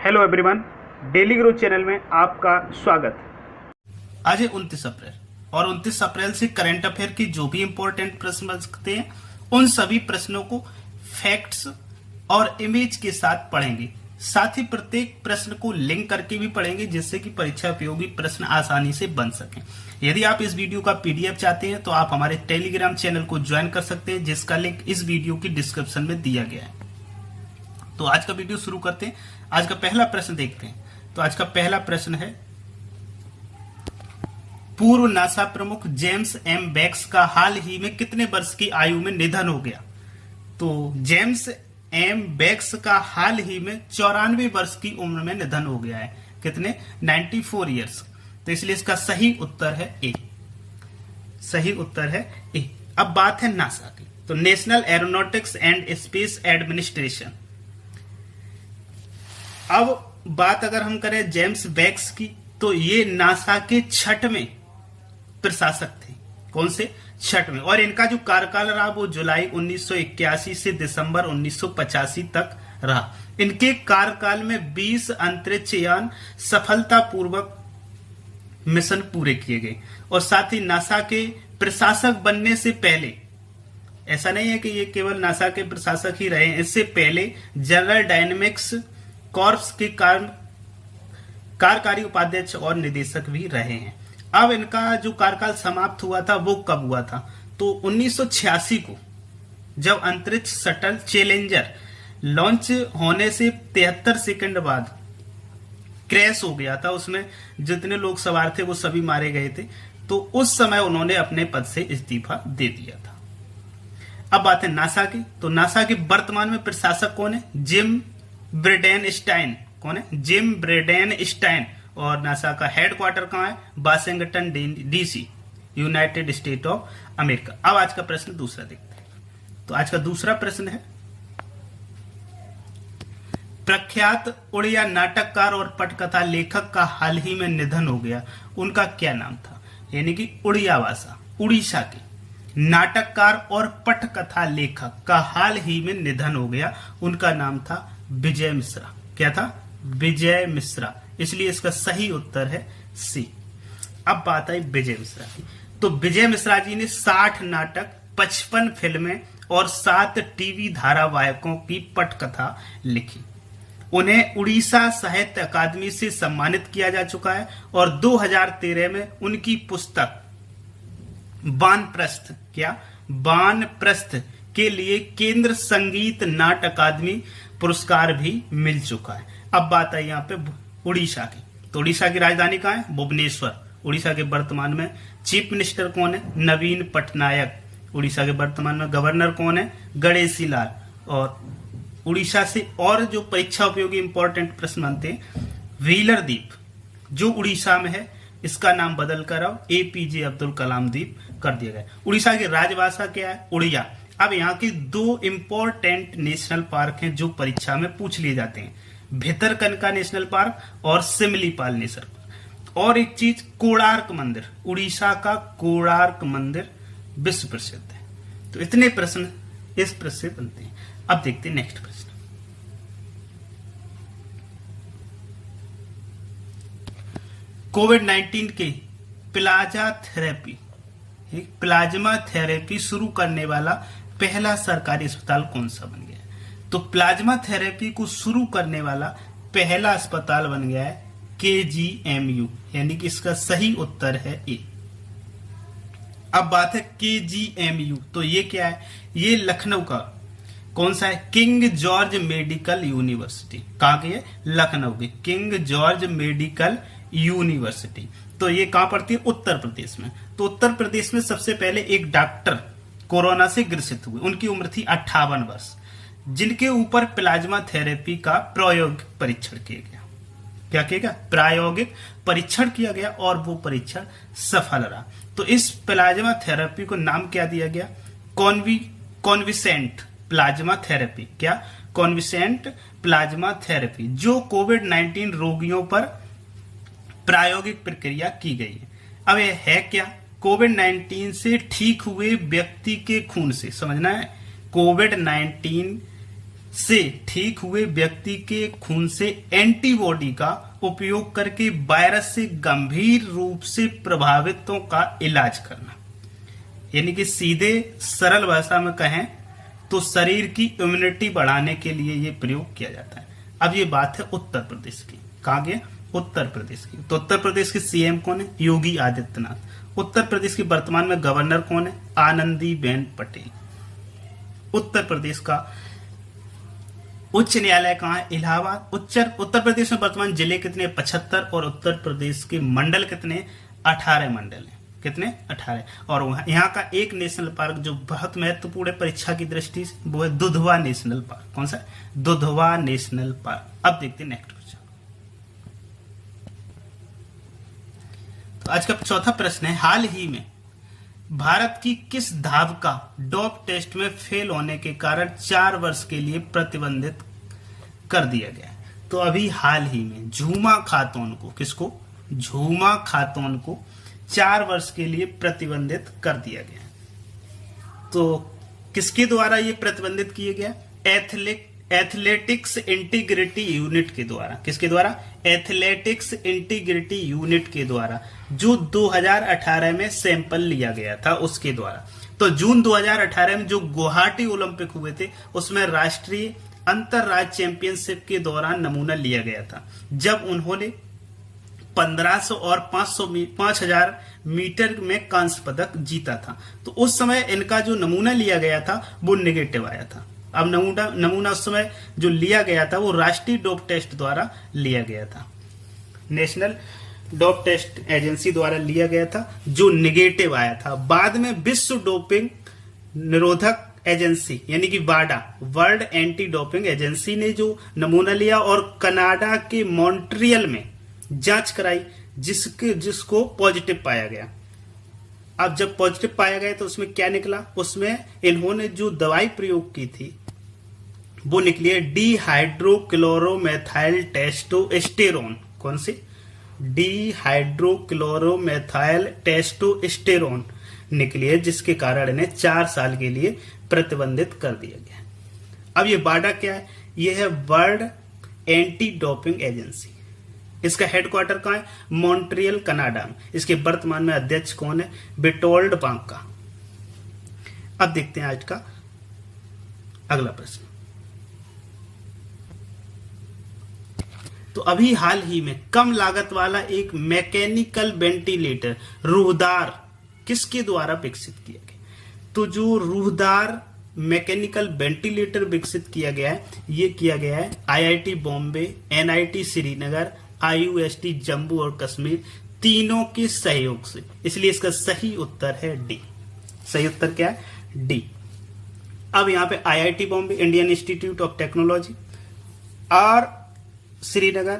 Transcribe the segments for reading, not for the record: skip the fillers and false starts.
Hello everyone, daily growth channel में आपका स्वागत। आज है 29 अप्रैल और 29 अप्रैल से करंट अफेयर की जो भी इंपॉर्टेंट प्रश्न बन सकते हैं उन सभी प्रश्नों को फैक्ट्स और इमेज के साथ पढ़ेंगे। साथ ही प्रत्येक प्रश्न को लिंक करके भी पढ़ेंगे जिससे कि परीक्षा उपयोगी प्रश्न आसानी से बन सकें। यदि आप इस वीडियो का पीडीएफ चाहते हैं तो आप हमारे टेलीग्राम चैनल को ज्वाइन कर सकते हैं जिसका लिंक इस वीडियो की डिस्क्रिप्शन में दिया गया है। तो आज का वीडियो शुरू करते हैं। आज का पहला प्रश्न देखते हैं। तो आज का पहला प्रश्न है, पूर्व नासा प्रमुख जेम्स एम बैक्स का हाल ही में कितने वर्ष की आयु में निधन हो गया? तो जेम्स एम बैक्स का हाल ही में 94 वर्ष की उम्र में निधन हो गया है। कितने? 94 ईयर्स। तो इसलिए इसका सही उत्तर है ए। सही उत्तर है ए। अब बात है नासा की। तो national aeronautics and space administration. अब बात अगर हम करें जेम्स बैक्स की तो ये नासा के छठवें प्रशासक थे। कौन से? छठवें। और इनका जो कार्यकाल रहा वो जुलाई 1981 से दिसंबर 1985 तक रहा। इनके कार्यकाल में 20 अंतरिक्ष यान सफलतापूर्वक मिशन पूरे किए गए। और साथ ही नासा के प्रशासक बनने से पहले, ऐसा नहीं है कि ये केवल नासा के प्रशासक ही रहे, इससे पहले जनरल डायनेमिक्स कॉर्प्स के कार्यकारी उपाध्यक्ष और निदेशक भी रहे हैं। अब इनका जो कार्यकाल समाप्त हुआ था वो कब हुआ था? तो 1986 को, जब अंतरिक्ष शटल चैलेंजर लॉन्च होने से 73 सेकंड बाद क्रैश हो गया था। उसमें जितने लोग सवार थे वो सभी मारे गए थे। तो उस समय उन्होंने अपने पद से इस्तीफा दे दिया था। अब बात है नासा की। तो नासा के वर्तमान में प्रशासक कौन है? जिम ब्रेडेनस्टाइन। कौन है? जिम ब्रेडेनस्टाइन। और नासा का हेडक्वार्टर कहां है? Washington DC, United state of America. अब आज का प्रश्न दूसरा देखते हैं। तो आज का दूसरा प्रश्न है, प्रख्यात उड़िया नाटककार और पटकथा लेखक का हाल ही में निधन हो गया, उनका क्या नाम था? यानी कि उड़िया भाषा, उड़ीसा के नाटककार और पटकथा लेखक का हाल ही में निधन हो गया, उनका नाम था विजय मिश्रा। क्या था? विजय मिश्रा। इसलिए इसका सही उत्तर है सी। अब बात आई विजय मिश्रा की। तो विजय मिश्रा जी ने 60 नाटक, 55 फिल्में और 7 टीवी धारावाहिकों की पटकथा लिखी। उन्हें उड़ीसा साहित्य अकादमी से सम्मानित किया जा चुका है और 2013 में उनकी पुस्तक वानप्रस्थ, क्या? वानप्रस्थ के लिए केंद्र संगीत नाट्य अकादमी पुरस्कार भी मिल चुका है। अब बात है यहाँ पे उड़ीसा की। तो उड़ीसा की राजधानी कहाँ है? भुवनेश्वर। उड़ीसा के वर्तमान में चीफ मिनिस्टर कौन है? नवीन पटनायक। उड़ीसा के वर्तमान में गवर्नर कौन है? गणेशी लाल। और उड़ीसा से और जो परीक्षा उपयोगी इंपॉर्टेंट प्रश्न बनते हैं, व्हीलर द्वीप जो उड़ीसा में है, इसका नाम बदल कर अब एपीजे अब्दुल कलाम द्वीप कर दिया गया। उड़ीसा की राजभाषा क्या है? उड़िया। अब यहाँ की 2 इंपॉर्टेंट नेशनल पार्क हैं जो परीक्षा में पूछ लिए जाते हैं, भितरकनिका नेशनल पार्क और सिमलीपाल नेशनल पार्क। और एक चीज, कोणार्क मंदिर, उड़ीसा का कोणार्क मंदिर विश्व प्रसिद्ध है। तो इतने प्रश्न इस प्रश्न से बनते हैं। अब देखते हैं नेक्स्ट प्रश्न। कोविड-19 के प्लाज्मा थेरेपी शुरू करने वाला पहला सरकारी अस्पताल कौन सा बन गया है? तो प्लाज्मा थेरेपी को शुरू करने वाला पहला अस्पताल बन गया है KGMU, यानी कि इसका सही उत्तर है ए। अब बात है KGMU। तो ये क्या है? ये लखनऊ का कौन सा है? King George medical university. कहाँ की है? लखनऊ की किंग जॉर्ज मेडिकल यूनिवर्सिटी। तो ये कहां पड़ती है? उत्तर प्रदेश में। तो उत्तर प्रदेश में सबसे पहले एक डॉक्टर कोरोना से ग्रसित हुए, उनकी उम्र थी 58 वर्ष, जिनके ऊपर प्लाज्मा थेरेपी का प्रायोगिक परीक्षण किया गया। क्या किया गया? प्रायोगिक परीक्षण किया गया और वो परीक्षण सफल रहा। तो इस प्लाज्मा थेरेपी को नाम क्या दिया गया? कॉन्विसेंट प्लाज्मा थेरेपी। क्या? कॉन्विसेंट प्लाज्मा थेरेपी, जो कोविड-19 रोगियों पर प्रायोगिक प्रक्रिया की गई है। अब यह है क्या? कोविड-19 से ठीक हुए व्यक्ति के खून से, समझना है, कोविड-19 से ठीक हुए व्यक्ति के खून से एंटीबॉडी का उपयोग करके वायरस से गंभीर रूप से प्रभावितों का इलाज करना। यानी कि सीधे सरल भाषा में कहें तो शरीर की इम्यूनिटी बढ़ाने के लिए यह प्रयोग किया जाता है। अब ये बात है उत्तर प्रदेश की। कहां गया? उत्तर प्रदेश की। तो उत्तर प्रदेश के सीएम कौन है? योगी आदित्यनाथ। उत्तर प्रदेश की वर्तमान में गवर्नर कौन है? आनंदीबेन पटेल। उत्तर प्रदेश का उच्च न्यायालय कहाँ है? इलाहाबाद। उत्तर प्रदेश में वर्तमान जिले कितने? 75। और उत्तर प्रदेश के मंडल कितने? 18 मंडल है। कितने? 18। और यहाँ का एक नेशनल पार्क जो बहुत महत्वपूर्ण है परीक्षा की दृष्टि से, वो है दुधवा नेशनल पार्क। कौन सा? Dudhwa national park. अब देखते हैं नेक्स्ट क्वेश्चन। तो आज का चौथा प्रश्न है, हाल ही में भारत की किस धावका डोप टेस्ट में फेल होने के कारण 4 वर्ष के लिए प्रतिबंधित कर दिया गया? तो अभी हाल ही में झूमा खातून को, किसको? झूमा खातून को 4 वर्ष के लिए प्रतिबंधित कर दिया गया। तो किसके द्वारा ये प्रतिबंधित किया गया? एथलेटिक्स इंटीग्रिटी यूनिट के द्वारा। किसके द्वारा? एथलेटिक्स इंटीग्रिटी यूनिट के द्वारा, जो 2018 में सैंपल लिया गया था उसके द्वारा। तो जून 2018 में जो गुवाहाटी ओलंपिक हुए थे उसमें राष्ट्रीय अंतरराज्य चैंपियनशिप के दौरान नमूना लिया गया था, जब उन्होंने 1500 और 5000 मीटर में कांस्य पदक जीता था। तो उस समय इनका जो नमूना लिया गया था वो नेगेटिव आया था। अब नमूना उस समय जो लिया गया था वो राष्ट्रीय डोप टेस्ट द्वारा लिया गया था, नेशनल डोप टेस्ट एजेंसी द्वारा लिया गया था, जो नेगेटिव आया था। बाद में विश्व डोपिंग निरोधक एजेंसी यानी कि वाडा, वर्ल्ड एंटी डोपिंग एजेंसी ने जो नमूना लिया और कनाडा के मॉन्ट्रियल में जांच कराई, जिसको पॉजिटिव पाया गया। अब जब पॉजिटिव पाया गया तो उसमें क्या निकला? उसमें इन्होंने जो दवाई प्रयोग की थी वो निकली है डिहाइड्रोक्लोरोमेथाइल टेस्टोस्टेरोन। कौन सी? डिहाइड्रोक्लोरोमेथाइल टेस्टोस्टेरोन निकली है, जिसके कारण इन्हें 4 साल के लिए प्रतिबंधित कर दिया गया। अब ये वाडा क्या है? ये है वर्ल्ड एंटी डोपिंग एजेंसी। इसका हेडक्वार्टर कहाँ है? मॉन्ट्रियल, कनाडा में। इसके वर्तमान में अध्यक्ष कौन है? बेटोल्ड बांका। अब देखते हैं आज का अगला प्रश्न। तो अभी हाल ही में कम लागत वाला एक मैकेनिकल वेंटिलेटर रूहदार किसके द्वारा विकसित किया गया? तो जो रूहदार मैकेनिकल वेंटिलेटर विकसित किया गया है, ये किया गया है IIT Bombay, NIT Srinagar, IUST Jammu और कश्मीर, तीनों के सहयोग से। इसलिए इसका सही उत्तर है डी। सही उत्तर क्या है? डी। अब यहां पे IIT Bombay, Indian institute of technology और श्रीनगर,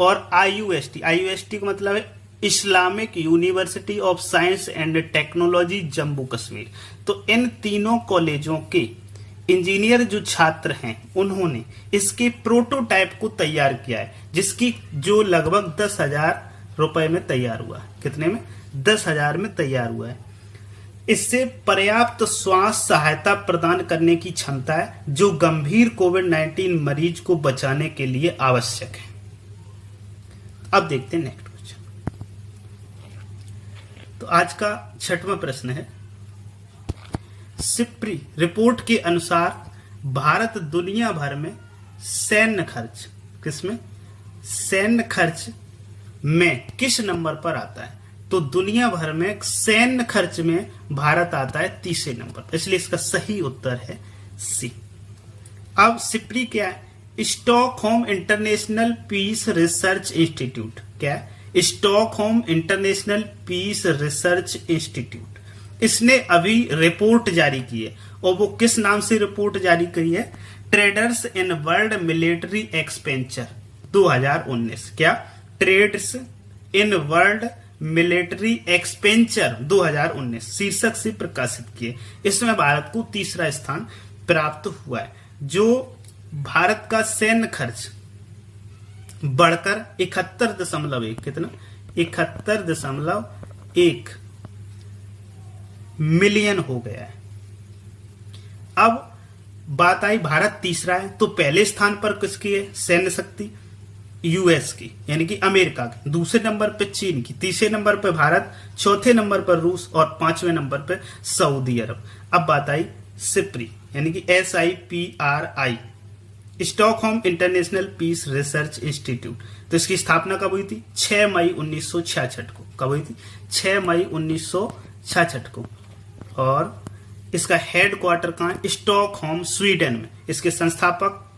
और आईयूएसटी का मतलब है Islamic university of science and technology Jammu Kashmir. तो इन तीनों कॉलेजों के इंजीनियर जो छात्र हैं उन्होंने इसके प्रोटोटाइप को तैयार किया है, जिसकी जो लगभग 10,000 रुपए में तैयार हुआ है। कितने में? 10,000 में तैयार हुआ है। इससे पर्याप्त श्वास सहायता प्रदान करने की क्षमता है, जो गंभीर कोविड-19 मरीज को बचाने के लिए आवश्यक है। अब देखते हैं नेक्स्ट क्वेश्चन। तो आज का 6वां प्रश्न है, सिप्री रिपोर्ट के अनुसार भारत दुनिया भर में सैन्य खर्च, किसमें? सैन्य खर्च में किस नंबर पर आता है? तो दुनिया भर में सैन्य खर्च में भारत आता है 30वें नंबर पर, इसलिए इसका सही उत्तर है सी। अब सिप्री क्या है? Stockholm International Peace Research Institute. क्या है? Stockholm International Peace Research Institute. इसने अभी रिपोर्ट जारी की है, और वो किस नाम से रिपोर्ट जारी की है? Trends in world military expenditure 2019। क्या? Trends in world military expenditure 2019 शीर्षक से प्रकाशित किए। इसमें भारत को 3रा स्थान प्राप्त हुआ है। जो भारत का सैन्य खर्च बढ़कर 71.1 कितना? 71.1 मिलियन हो गया है। अब बात आई भारत तीसरा है, तो पहले स्थान पर किसकी है सैन्य शक्ति? यूएस की, यानी कि अमेरिका की। दूसरे नंबर पे चीन की, तीसरे नंबर पे भारत, चौथे नंबर पर रूस और पांचवें नंबर पे सऊदी अरब। अब बात आई सिप्री, यानी कि SIPRI, Stockholm International Peace Research Institute. तो इसकी स्थापना कब हुई थी? 6 मई 1966 को। कब हुई थी? 6 मई 1966 को। और इसका हेडक्वार्टर कहाँ है? स्टॉकहोम, स्वीडन में। इसके संस्थापक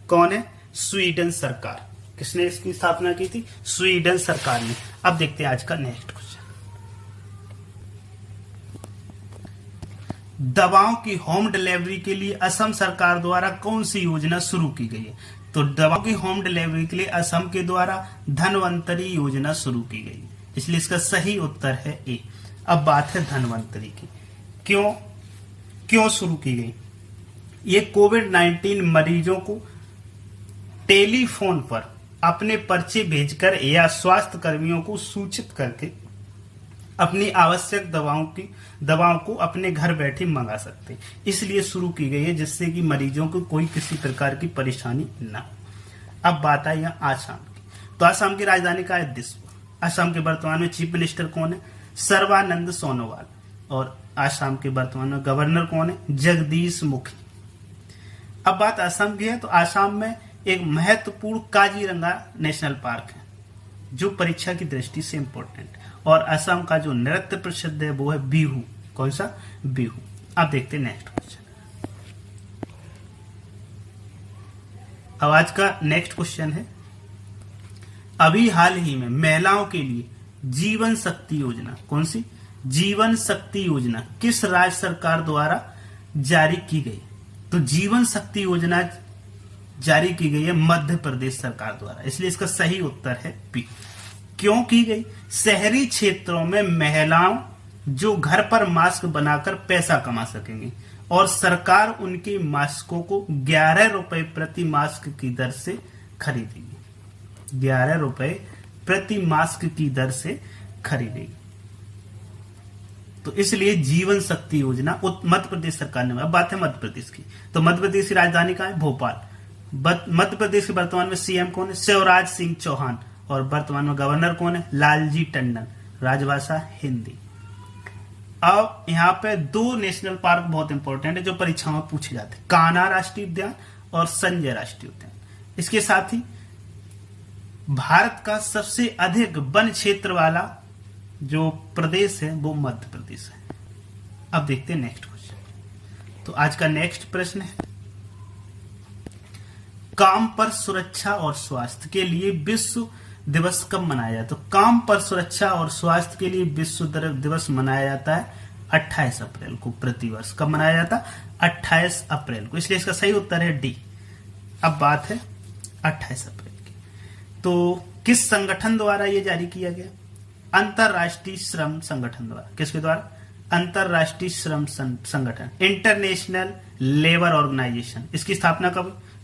कौन है? स्वीडन सरकार। किसने इसकी स्थापना की थी? स्वीडन सरकार ने। अब देखते हैं आज का नेक्स्ट क्वेश्चन। दवाओं की होम डिलीवरी के लिए असम सरकार द्वारा कौन सी योजना शुरू की गई है? तो दवाओं की होम डिलीवरी के लिए असम के द्वारा धनवंतरी योजना शुरू की गई है, इसलिए इसका सही उत्तर है ए। अब बात है धनवंतरी की। क्यों शुरू की गई? ये कोविड-19 मरीजों को टेलीफोन पर अपने पर्चे भेजकर या स्वास्थ्य कर्मियों को सूचित करके अपनी आवश्यक दवाओं को अपने घर बैठे मंगा सकते, इसलिए शुरू की गई है, जिससे कि मरीजों को कोई किसी प्रकार की परेशानी न हो। अब बात आई यहाँ आसाम की। तो आसाम की राजधानी का है दिसपुर। आसाम के वर्तमान में चीफ मिनिस्टर कौन है? सर्बानंद सोनोवाल। और आसाम के वर्तमान में गवर्नर कौन है? जगदीश मुखी। अब बात आसाम की है, तो आसाम में एक महत्वपूर्ण काजीरंगा नेशनल पार्क है, जो परीक्षा की दृष्टि से इंपॉर्टेंट है। और असम का जो नृत्य प्रसिद्ध है वो है बिहू। कौन सा? बिहू। अब देखते हैं नेक्स्ट क्वेश्चन। अब आज का नेक्स्ट क्वेश्चन है, अभी हाल ही में महिलाओं के लिए जीवन शक्ति योजना, कौन सी? जीवन शक्ति योजना किस राज्य सरकार द्वारा जारी की गई? तो जीवन शक्ति योजना जारी की गई है मध्य प्रदेश सरकार द्वारा, इसलिए इसका सही उत्तर है बी। क्यों की गई? शहरी क्षेत्रों में महिलाओं जो घर पर मास्क बनाकर पैसा कमा सकेंगी और सरकार उनके मास्कों को 11 रुपए प्रति मास्क की दर से खरीदेगी। 11 रुपए प्रति मास्क की दर से खरीदेगी। तो इसलिए जीवन शक्ति योजना मध्य प्रदेश सरकार ने। अब बात है मध्य प्रदेश की। तो मध्य प्रदेश की राजधानी कहाँ है? भोपाल। मध्य प्रदेश के वर्तमान में सीएम कौन है? शिवराज सिंह चौहान। और वर्तमान में गवर्नर कौन है? लालजी टंडन। राजभाषा हिंदी। अब यहाँ पे 2 नेशनल पार्क बहुत इंपॉर्टेंट है जो परीक्षाओं में पूछे जाते हैं, कान्हा राष्ट्रीय उद्यान और संजय राष्ट्रीय उद्यान। इसके साथ ही भारत का सबसे अधिक वन क्षेत्र वाला जो प्रदेश है वो मध्य प्रदेश है। अब देखते हैं नेक्स्ट क्वेश्चन। तो आज का नेक्स्ट प्रश्न है, काम पर सुरक्षा और स्वास्थ्य के लिए विश्व दिवस कब मनाया जाता है? तो काम पर सुरक्षा और स्वास्थ्य के लिए विश्व दिवस मनाया जाता है 28 अप्रैल को प्रतिवर्ष। कब मनाया जाता है? 28 अप्रैल को, इसलिए इसका सही उत्तर है डी। अब बात है 28 अप्रैल की। तो किस संगठन द्वारा यह जारी किया गया? अंतरराष्ट्रीय श्रम संगठन द्वारा। किसके द्वारा? अंतरराष्ट्रीय श्रम संगठन, इंटरनेशनल लेबर ऑर्गेनाइजेशन। इसकी स्थापना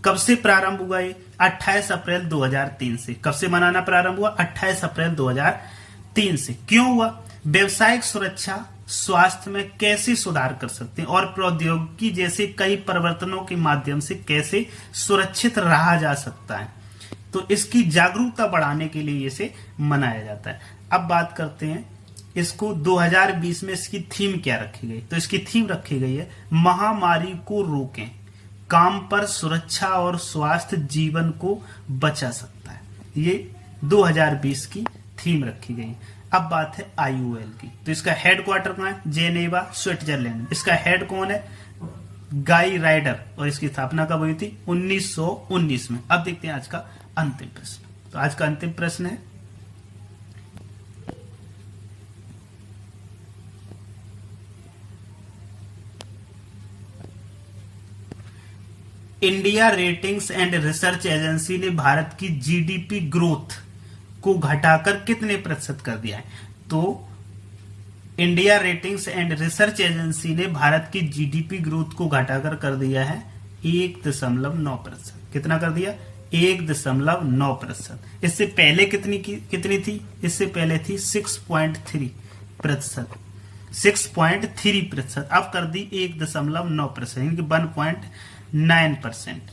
कब से प्रारंभ हुआ? ये 28 अप्रैल 2003 से। कब से मनाना प्रारंभ हुआ? 28 अप्रैल 2003 से। क्यों हुआ? व्यवसायिक सुरक्षा स्वास्थ्य में कैसे सुधार कर सकते हैं और प्रौद्योगिकी जैसे कई परिवर्तनों के माध्यम से कैसे सुरक्षित रहा जा सकता है, तो इसकी जागरूकता बढ़ाने के लिए इसे मनाया जाता है। अब बात करते हैं इसको 2020 में इसकी थीम क्या रखी गई? तो इसकी थीम रखी गई है महामारी को रोकें, काम पर सुरक्षा और स्वास्थ्य जीवन को बचा सकता है। ये 2020 की थीम रखी गई। अब बात है IOL की। तो इसका हेडक्वार्टर कहाँ है? Geneva, Switzerland. इसका हेड कौन है? गाई राइडर। और इसकी स्थापना कब हुई थी? 1919 में। अब देखते हैं आज का अंतिम प्रश्न। तो आज का अंतिम प्रश्न है, India ratings and research agency ने भारत की जीडीपी ग्रोथ को घटाकर कितने प्रतिशत कर दिया है? तो India ratings and research agency ने भारत की जीडीपी ग्रोथ को घटाकर कर दिया है 1.9%। कितना कर दिया? 1.9%। इससे पहले कितनी थी? इससे पहले थी 6.3%। 6.3%। अब कर दी 1.9%, यानी कि 9%।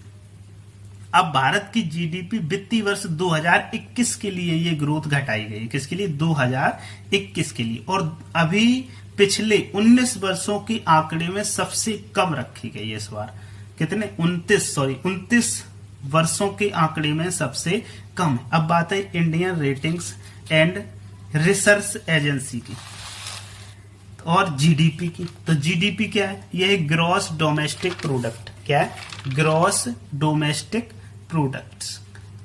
अब भारत की जीडीपी वित्तीय वर्ष 2021 के लिए ये ग्रोथ घटाई गई, किसके लिए? 2021 के लिए, और अभी पिछले 19 वर्षों के आंकड़े में सबसे कम रखी गई है इस बार। कितने? 29 वर्षों के आंकड़े में सबसे कम है। अब बात है Indian ratings and research agency की और जीडीपी की। तो जीडीपी क्या है? यह है ग्रॉस डोमेस्टिक प्रोडक्ट। क्या है? Gross domestic products.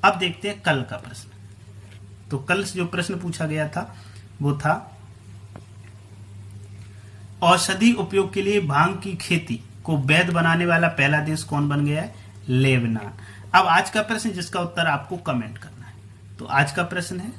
अब देखते हैं कल का प्रश्न। तो कल जो प्रश्न पूछा गया था वो था औषधि उपयोग के लिए भांग की खेती को वैध बनाने वाला पहला देश कौन बन गया है? लेबनान। अब आज का प्रश्न जिसका उत्तर आपको कमेंट करना है। तो आज का प्रश्न है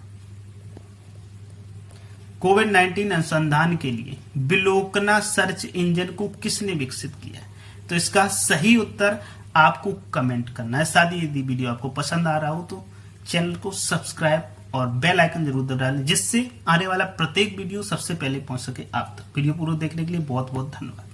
कोविड-19 अनुसंधान के लिए विलोकना सर्च इंजन को किसने विकसित किया है? तो इसका सही उत्तर आपको कमेंट करना है। साथ ही यदि वीडियो आपको पसंद आ रहा हो तो चैनल को सब्सक्राइब और बेल आइकन जरूर दबा लें, जिससे आने वाला प्रत्येक वीडियो सबसे पहले पहुंच सके आप तक। वीडियो पूरा देखने के लिए बहुत बहुत धन्यवाद।